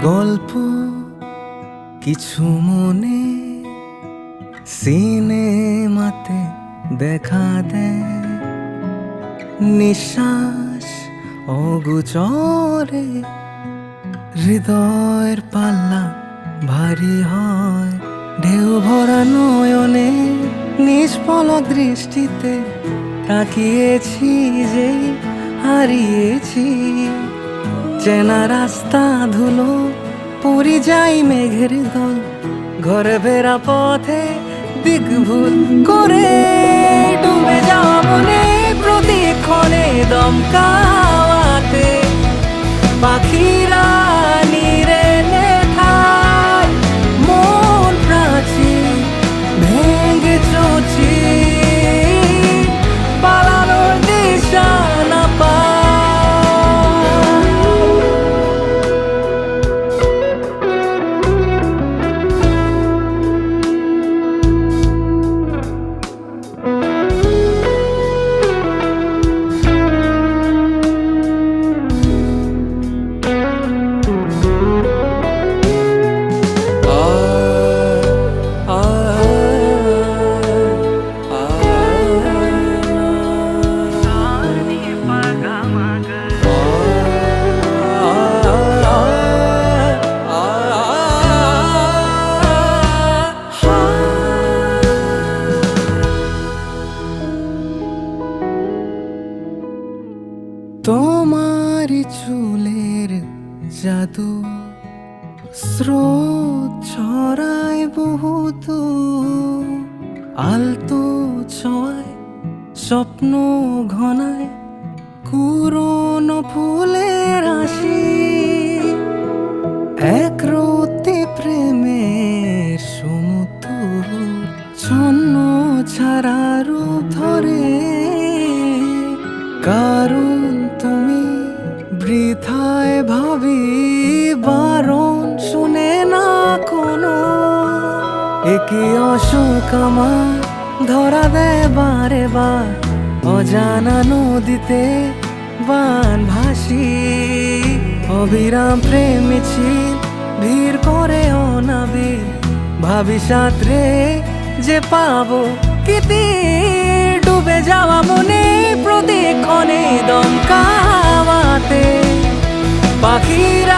গল্প কিছু মনে সিনেমাতে দেখা দেয়, নিঃশ্বাস অগোচরে হৃদয়ের পাল্লা ভারী হয়। ঢেউ ভরা নয়নে নিষ্পলক দৃষ্টিতে তাকিয়েছি যে হারিয়েছি। চেনা রাস্তা ধুলো পরিযায়ী মেঘের দল, ঘরে ফেরা পথে দিক ভুল করে ডুবে যাওয়া মনে প্রতিক্ষণে দমকাওয়াতে পাখিরা নীরে লেখায় মন প্রাচীর ভেঙে চলছি, পালানোর দিশা না পায়। তোমার চুলের জাদু স্রোত ছড়ায় বহুত, আলতো ছোঁয়ায় স্বপ্ন ঘনায় পুরনো ফুলের হাসি। এক রতি প্রেমের সমুদ্র ছন্ন ছাড়া রূপ ধরে, কারণ তুমি বৃথায় ভাবি বারণ শুনে না কোনো। একই অসুখ আমার ধরা দেয় বারে বার, অজানা নদীতে বান ভাসি। অবিরাম প্রেম মিছিল ভিড় করে অনাবি, ভাবি সাঁতরে যে পাবো কি তীর। ডুবে যাওয়া মনে প্রতিক্ষণে দমকাওয়াতে পাখিরা